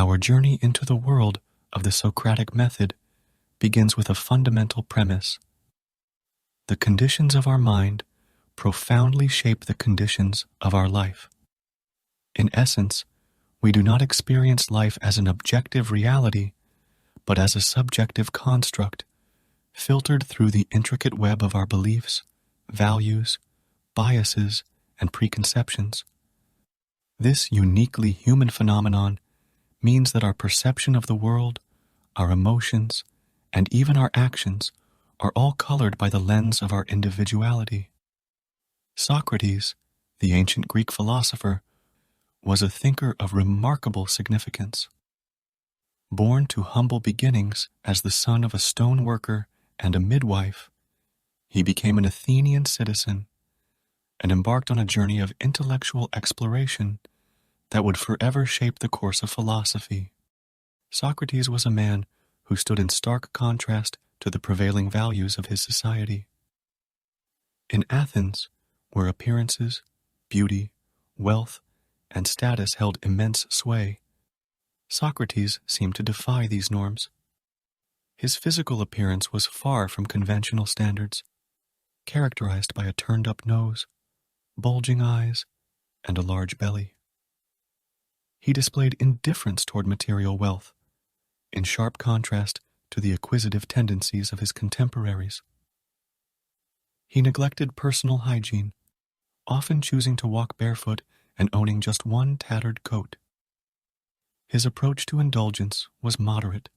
Our journey into the world of the Socratic Method begins with a fundamental premise. The conditions of our mind profoundly shape the conditions of our life. In essence, we do not experience life as an objective reality, but as a subjective construct, filtered through the intricate web of our beliefs, values, biases, and preconceptions. This uniquely human phenomenon means that our perception of the world, our emotions, and even our actions are all colored by the lens of our individuality. Socrates, the ancient Greek philosopher, was a thinker of remarkable significance. Born to humble beginnings as the son of a stone worker and a midwife, he became an Athenian citizen and embarked on a journey of intellectual exploration that would forever shape the course of philosophy. Socrates was a man who stood in stark contrast to the prevailing values of his society. In Athens, where appearances, beauty, wealth, and status held immense sway, Socrates seemed to defy these norms. His physical appearance was far from conventional standards, characterized by a turned-up nose, bulging eyes, and a large belly. He displayed indifference toward material wealth, in sharp contrast to the acquisitive tendencies of his contemporaries. He neglected personal hygiene, often choosing to walk barefoot and owning just one tattered coat. His approach to indulgence was moderate,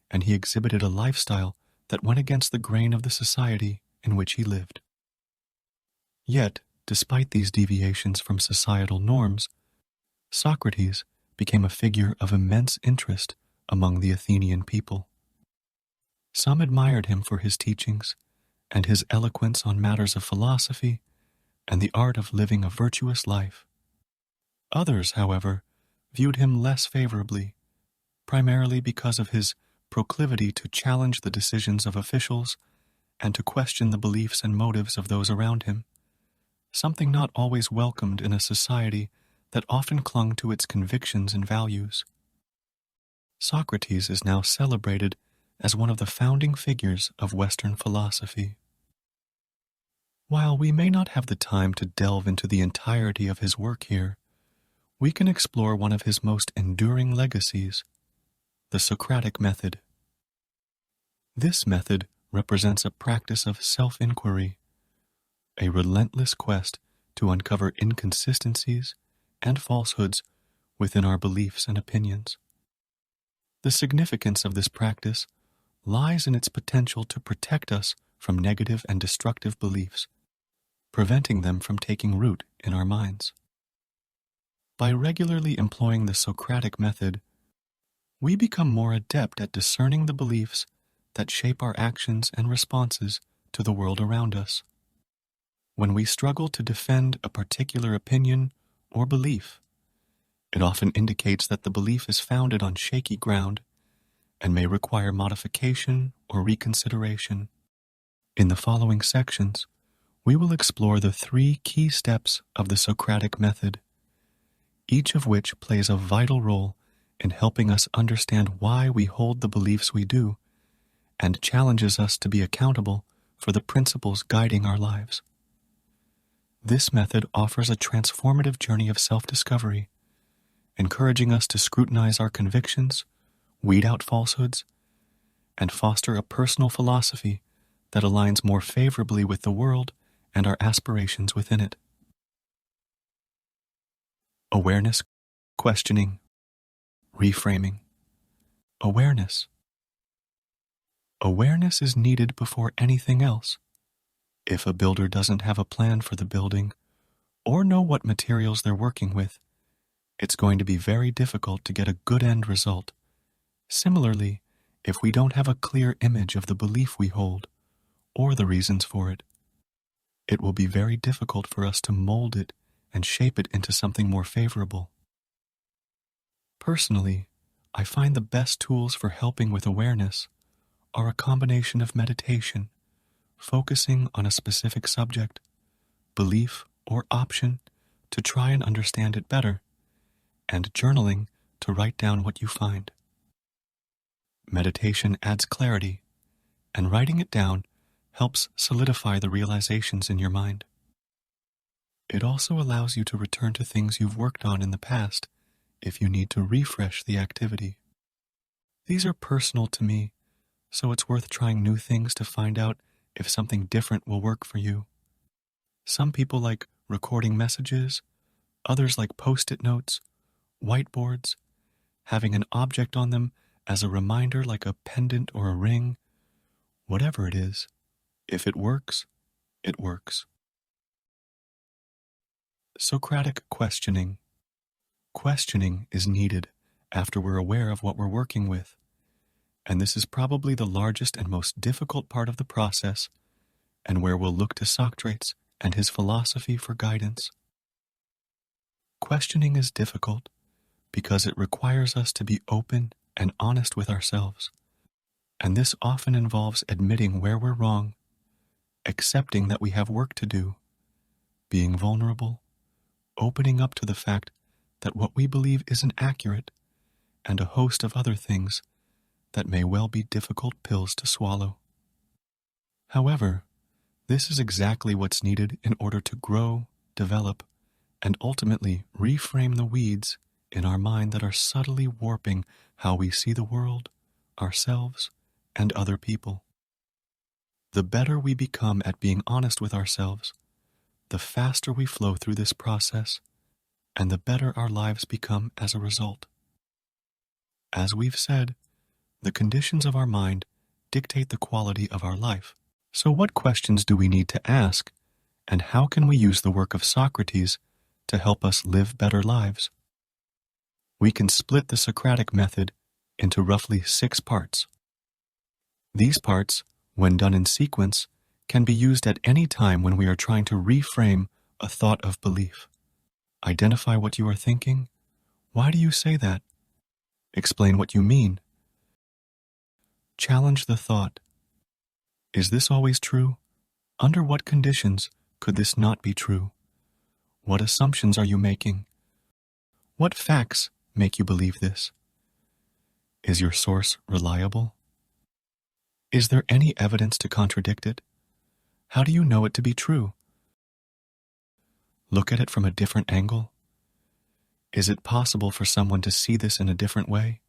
and he exhibited a lifestyle that went against the grain of the society in which he lived. Yet, despite these deviations from societal norms, Socrates became a figure of immense interest among the Athenian people. Some admired him for his teachings and his eloquence on matters of philosophy and the art of living a virtuous life. Others, however, viewed him less favorably, primarily because of his proclivity to challenge the decisions of officials and to question the beliefs and motives of those around him, something not always welcomed in a society that often clung to its convictions and values. Socrates is now celebrated as one of the founding figures of Western philosophy. While we may not have the time to delve into the entirety of his work here, we can explore one of his most enduring legacies, the Socratic Method. This method represents a practice of self-inquiry, a relentless quest to uncover inconsistencies and falsehoods within our beliefs and opinions. The significance of this practice lies in its potential to protect us from negative and destructive beliefs, preventing them from taking root in our minds. By regularly employing the Socratic Method, we become more adept at discerning the beliefs that shape our actions and responses to the world around us. When we struggle to defend a particular opinion or belief, it often indicates that the belief is founded on shaky ground and may require modification or reconsideration. In the following sections, we will explore the 3 key steps of the Socratic Method, each of which plays a vital role in helping us understand why we hold the beliefs we do and challenges us to be accountable for the principles guiding our lives. This method offers a transformative journey of self-discovery, encouraging us to scrutinize our convictions, weed out falsehoods, and foster a personal philosophy that aligns more favorably with the world and our aspirations within it. Awareness, questioning, reframing. Awareness. Awareness is needed before anything else. If a builder doesn't have a plan for the building or know what materials they're working with, it's going to be very difficult to get a good end result. Similarly, if we don't have a clear image of the belief we hold or the reasons for it, it will be very difficult for us to mold it and shape it into something more favorable. Personally, I find the best tools for helping with awareness are a combination of meditation, focusing on a specific subject, belief, or option to try and understand it better, and journaling to write down what you find. Meditation adds clarity, and writing it down helps solidify the realizations in your mind. It also allows you to return to things you've worked on in the past if you need to refresh the activity. These are personal to me, so it's worth trying new things to find out if something different will work for you. Some people like recording messages, others like post-it notes, whiteboards, having an object on them as a reminder like a pendant or a ring. Whatever it is, if it works, it works. Socratic questioning. Questioning is needed after we're aware of what we're working with, and this is probably the largest and most difficult part of the process, and where we'll look to Socrates and his philosophy for guidance. Questioning is difficult because it requires us to be open and honest with ourselves, and this often involves admitting where we're wrong, accepting that we have work to do, being vulnerable, opening up to the fact that what we believe isn't accurate, and a host of other things that may well be difficult pills to swallow. However, this is exactly what's needed in order to grow, develop, and ultimately reframe the weeds in our mind that are subtly warping how we see the world, ourselves, and other people. The better we become at being honest with ourselves, the faster we flow through this process, and the better our lives become as a result. As we've said, the conditions of our mind dictate the quality of our life. So what questions do we need to ask, and how can we use the work of Socrates to help us live better lives? We can split the Socratic method into roughly 6 parts. These parts, when done in sequence, can be used at any time when we are trying to reframe a thought of belief. Identify what you are thinking. Why do you say that? Explain what you mean. Challenge the thought. Is this always true? Under what conditions could this not be true? What assumptions are you making? What facts make you believe this? Is your source reliable? Is there any evidence to contradict it? How do you know it to be true? Look at it from a different angle. Is it possible for someone to see this in a different way?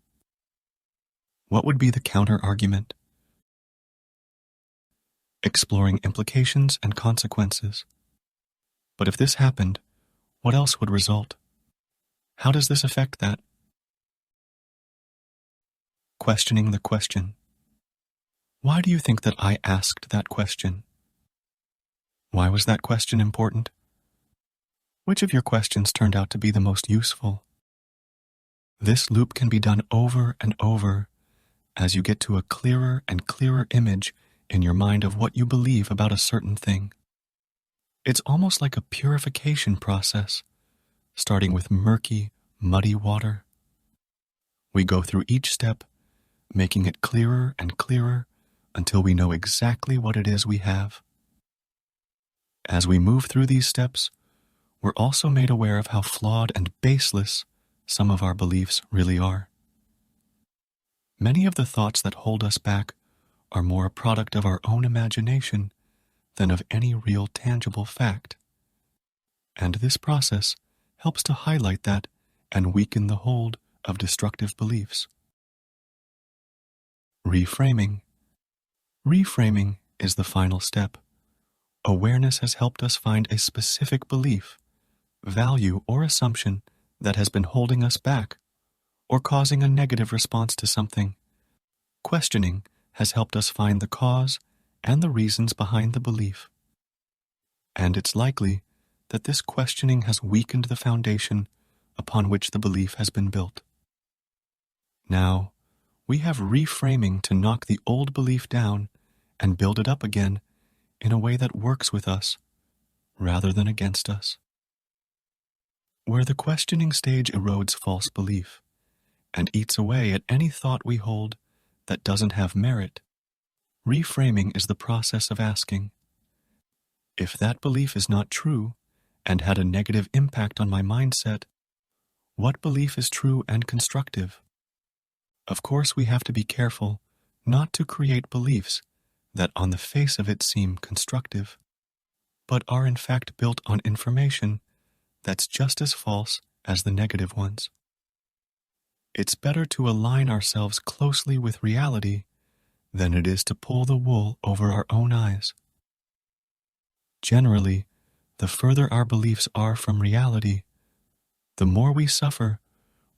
What would be the counter-argument? Exploring implications and consequences. But if this happened, what else would result? How does this affect that? Questioning the question. Why do you think that I asked that question? Why was that question important? Which of your questions turned out to be the most useful? This loop can be done over and over as you get to a clearer and clearer image in your mind of what you believe about a certain thing. It's almost like a purification process, starting with murky, muddy water. We go through each step, making it clearer and clearer until we know exactly what it is we have. As we move through these steps, we're also made aware of how flawed and baseless some of our beliefs really are. Many of the thoughts that hold us back are more a product of our own imagination than of any real tangible fact. And this process helps to highlight that and weaken the hold of destructive beliefs. Reframing. Reframing is the final step. Awareness has helped us find a specific belief, value, or assumption that has been holding us back or causing a negative response to something. Questioning has helped us find the cause and the reasons behind the belief. And it's likely that this questioning has weakened the foundation upon which the belief has been built. Now, we have reframing to knock the old belief down and build it up again in a way that works with us rather than against us. Where the questioning stage erodes false belief and eats away at any thought we hold that doesn't have merit, reframing is the process of asking, if that belief is not true and had a negative impact on my mindset, What belief is true and constructive? Of course, we have to be careful not to create beliefs that on the face of it seem constructive, but are in fact built on information that's just as false as the negative ones. It's better to align ourselves closely with reality than it is to pull the wool over our own eyes. Generally, the further our beliefs are from reality, the more we suffer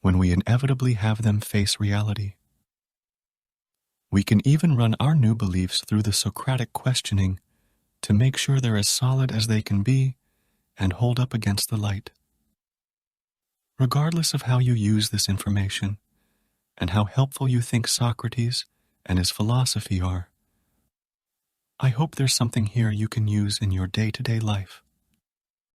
when we inevitably have them face reality. We can even run our new beliefs through the Socratic questioning to make sure they're as solid as they can be and hold up against the light. Regardless of how you use this information and how helpful you think Socrates and his philosophy are, I hope there's something here you can use in your day-to-day life.